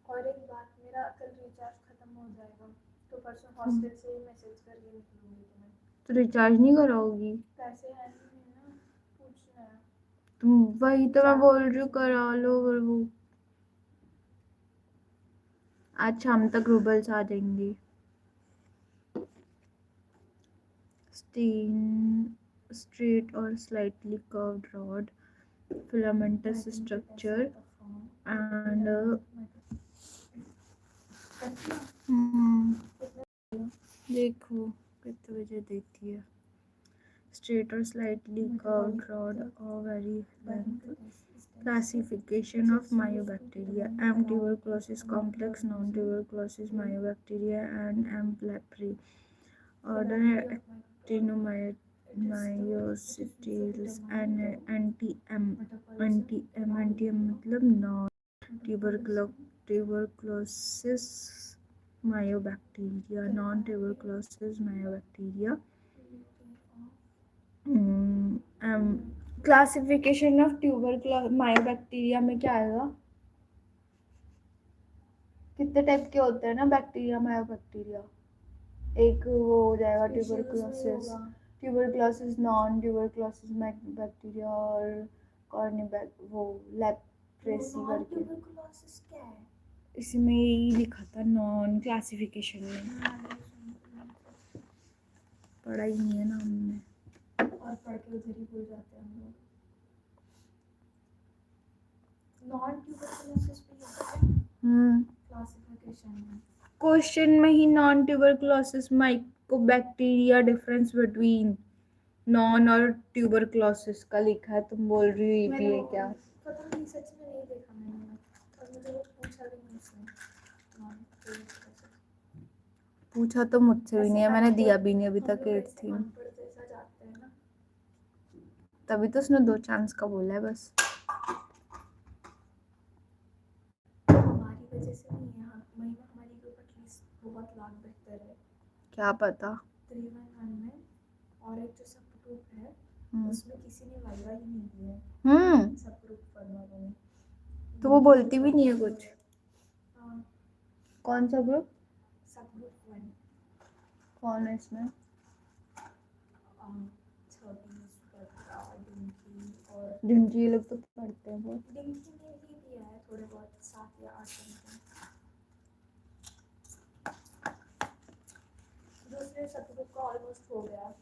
और एक बात मेरा कल रिचार्ज खत्म हो जाएगा तो परसों हॉस्टल से ही मैसेज करके निकलूंगी तुम्हें तो रिचार्ज नहीं कराओगी पैसे है नहीं ना पूछना है तुम वही तो मैं बोल रही हूँ करा लो और वो आज शाम तक रूबल्स आ जाएंगे straight or slightly curved rod, filamentous structure, and देखो कितने बजे देती है straight or slightly curved rod or very length. Classification of myobacteria: M. tuberculosis complex, non-tuberculosis myobacteria, and M. leprae. Order actinomycetes and anti-M मतलब non tuberculosis myobacteria, non-tuberculosis myobacteria. Classification of tuberculosis mycobacteria में क्या आएगा कितने type के होते हैं ना bacteria मायोबैक्टीरिया एक वो हो जाएगा ट्यूबरक्लोसिस नॉन ट्यूबरक्लोसिस बैक्टीरिया और कॉर्निबैक वो लेप्रेसी करके ट्यूबरकुलोसिस क्या है इसमें यही लिखा था नॉन क्लासिफिकेशन में पढ़ा ही नहीं है ना हमने और पढ़ के उधर ही भूल जाते हैं हम लोग नॉन ट्यूबरकुलोसिस भी होता है क्लासिफिकेशन में क्वेश्चन में ही non tuberculosis mycobacteria difference between non और ट्यूबरक्लोसिस का लिखा है तुम बोल रही हो ये भी है क्या पता नहीं सच में नहीं देखा मैंने और मुझे वो पूछा भी नहीं उसने पूछा तो मुझसे भी नहीं है मैंने दिया भी नहीं अभी तक एट थी तभी तो उसने 2 चांस का बोला है बस हमारी वजह से नहीं है महिमा हमारी ग्रुप एटलीस्ट बहुत लाख बेहतर है क्या पता 311 में और एक जो सब ग्रुप है उसमें किसी ने वाइवा ही नहीं दिया है सब ग्रुप फॉर्मर में तो वो बोलती भी नहीं है कुछ कौन सा ग्रुप सब ग्रुप 1 कौन है इसमें डिंकी ये लोग तो पढ़ते हैं बहुत डिंकी ने ही दिया है थोड़े बहुत 7 या 8 दूसरे सब ग्रुप का ऑलमोस्ट हो गया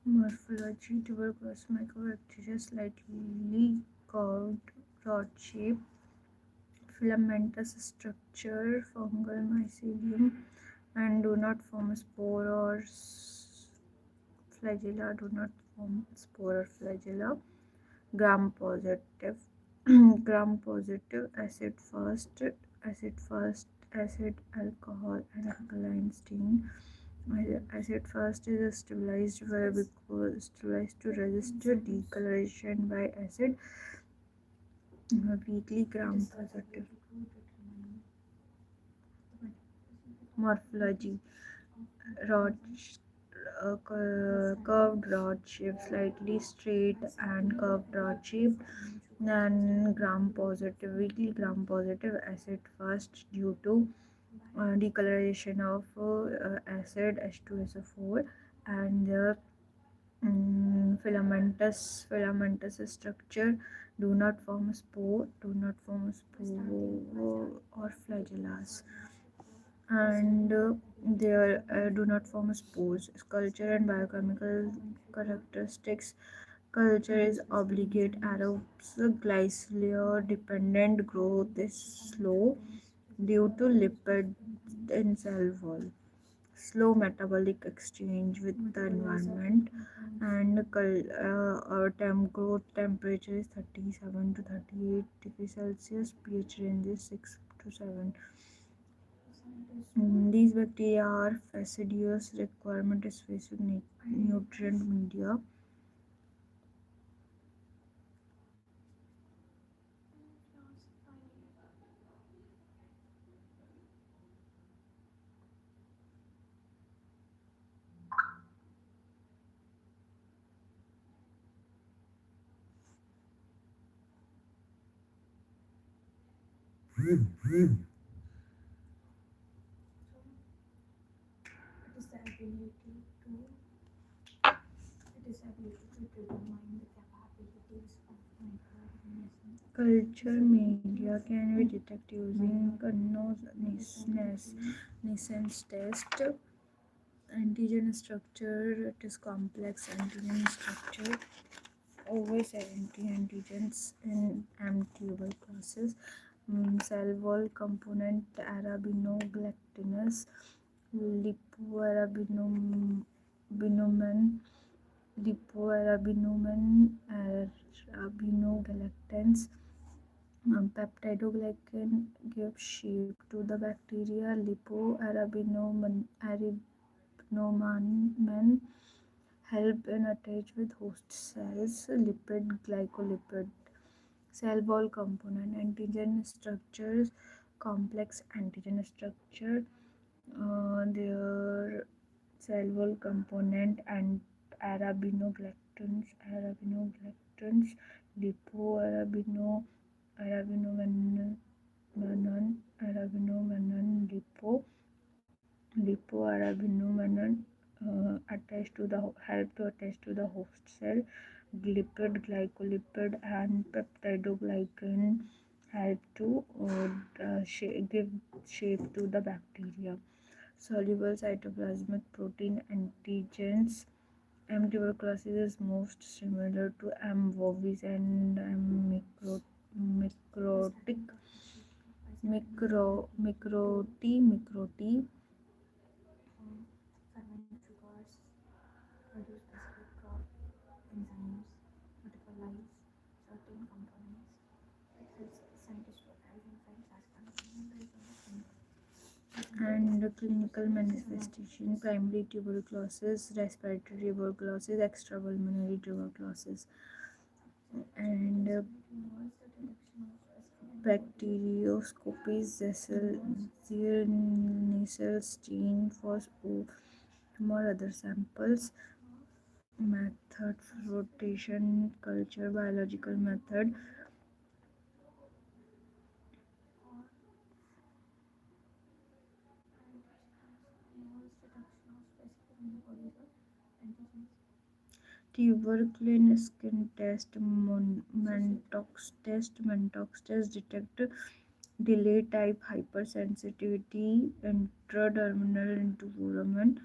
Morphology: tuberculous mycobacteria, slightly curved, rod shape, filamentous structure, fungal mycelium, and do not form spore or flagella. Do not form spore or flagella. Gram positive. Gram positive, acid, alcohol, and alkaline stain. Acid fast is stabilized to resist decoloration by acid. Weakly gram positive. Morphology: rod, curved rod shape, slightly straight and curved rod shape, and gram positive, weakly gram positive, acid fast due to decoloration of acid H2SO4, and the filamentous structure, do not form spore or flagellas, and they do not form spores. Culture and biochemical characteristics. Culture is obligate aerobes. Glycerol dependent growth is slow due to lipids in cell wall. Slow metabolic exchange with the environment, and growth temperature is 37 to 38 degrees Celsius. pH range is 6 to 7. These bacteria are fastidious, requirement specific nutrient media. It is the ability to it is the ability to determine the capabilities of microorganisms. Culture media can be detected using nascence test. Antigen structure, it is complex antigen structure. Over 70 antigens in M-tubal classes. Cell wall component arabinogalactinus, lipoarabinomen, lipoarabinomen, arabinogalactans. Peptidoglycan gives shape to the bacteria. Lipoarabinomen help in attach with host cells. Lipid glycolipid. Cell wall component. Antigen structures. Complex antigen structure. Their cell wall component and arabinogalactans, arabinomenon, lipo, lipoarabinomenon, attached to the help to attach to the host cell. Lipid, glycolipid, and peptidoglycan help to give shape to the bacteria. soluble cytoplasmic protein antigens. M. tuberculosis is most similar to M. bovis and M. microtic microti. Ferment sugars produce specific crop enzymes, metabolize certain components. It helps scientists to identify SARS-CoV-2 based on the And the clinical manifestation: primary tuberculosis, respiratory tuberculosis, extrapulmonary tuberculosis, and bacterioscopies, Zell nasal stain for more other samples. Method: flotation culture, biological method. Tuberculin skin test, Mantox test detect delay type hypersensitivity, intradermal into foramen.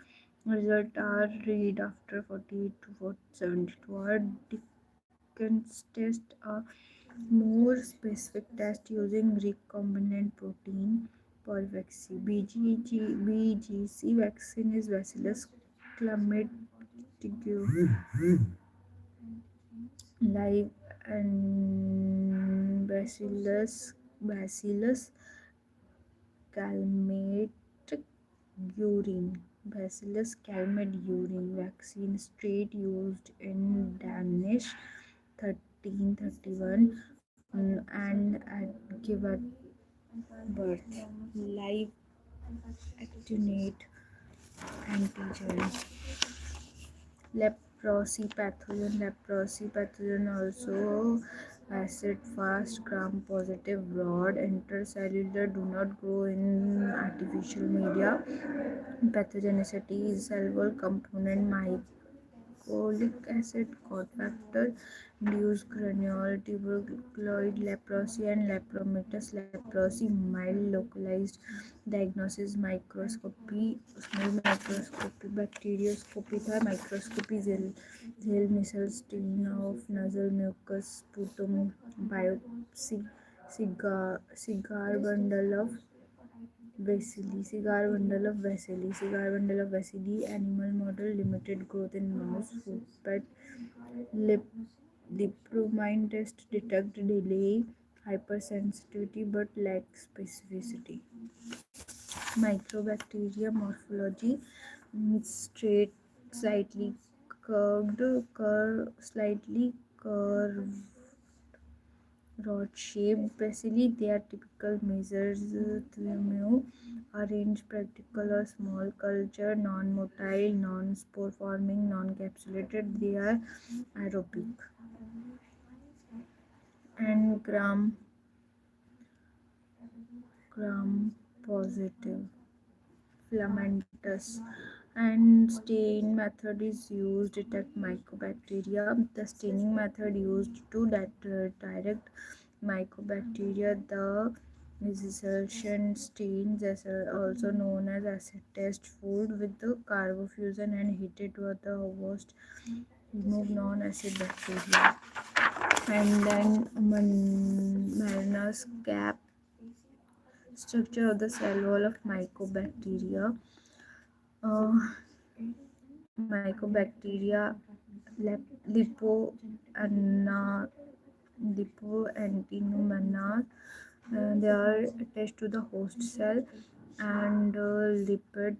Results are read after 48 to 72 hours. Dickens test, a more specific test using recombinant protein for vaccine. BGC vaccine is Bacillus calmette live and Bacillus calmette urine. Bacillus calmette urine vaccine straight used in Danish 1331 and at give at birth. Live attenuate antigen. Leprosy pathogen also acid fast gram positive broad intercellular, do not grow in artificial media. Pathogenicity is cellular component, mycolic acid, cot factor, induced granule, tuberculoid leprosy, and lepromatous leprosy. Mild localized diagnosis: microscopy, small microscopy, bacterioscopy था microscopy, Zell nasal stain of nasal mucus, sputum, biopsy, cigar bundle of Vasili, animal model, limited growth in mouse, food pet, lip, lipromine test detect delay, hypersensitivity but lack specificity. Microbacteria morphology: straight, slightly slightly curved rod-shaped bacilli. They are typical measures mu, arranged practical or small culture, non-motile, non-spore forming, non-capsulated. They are aerobic. And gram positive filamentous and stain method is used to detect mycobacteria. The staining method used to direct mycobacteria. The Nissertion stains, also known as acid test, food with the carbofusion and heated to the host, remove non-acid bacteria. And then Mariner's cap, structure of the cell wall of mycobacteria. Uh, Mycobacteria lipo anna lipoantinomana. They are attached to the host cell, and glycolipid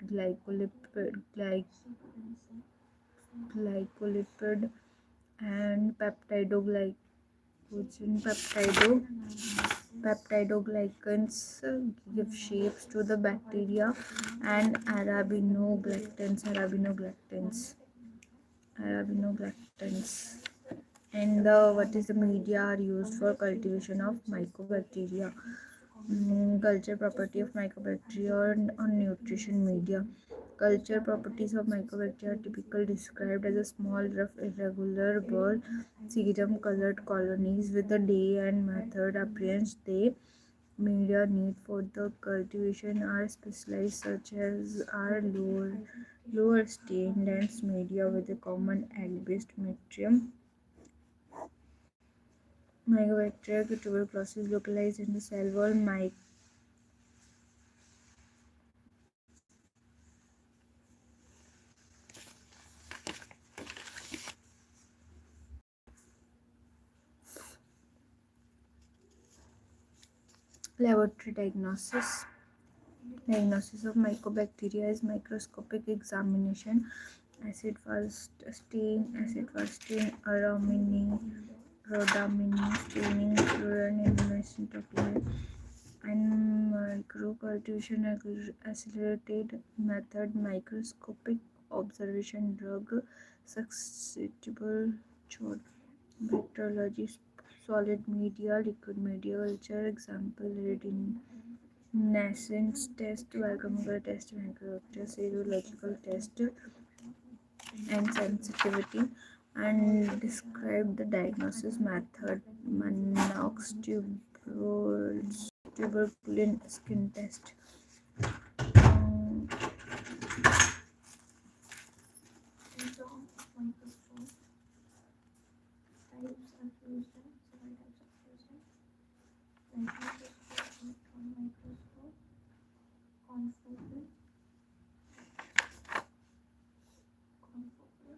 and peptidoglycans give shapes to the bacteria, and arabinogalactans. And what is the media are used for cultivation of mycobacteria. Culture property of mycobacteria on nutrition media. Culture properties of mycobacteria are typically described as a small, rough, irregular ball, serum colored colonies with a day and method appearance. They media need for the cultivation are specialized, such as are lower stain lens media with a common egg-based metrium. Mycobacteria tuberculosis localized in the cell wall. Laboratory diagnosis of mycobacteria is microscopic examination, acid fast stain, rhodamine staining, fluorination technique, and microcultivation accelerated method, microscopic observation, drug susceptible chord, bacteriology, solid media, liquid media culture, example nascence test, biochemical test, microbial serological test, and sensitivity, and describe the diagnosis method. Manox tuberculin skin test. Um, Terms of microscope types are used in several types of used in light microscope, electron microscope, confocal, confocal,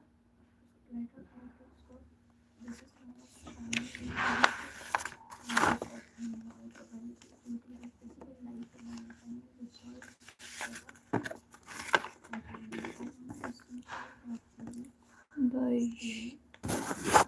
light microscope. This is known as commonly used microscope in microbiology due to the visible light magnetism which is Bye.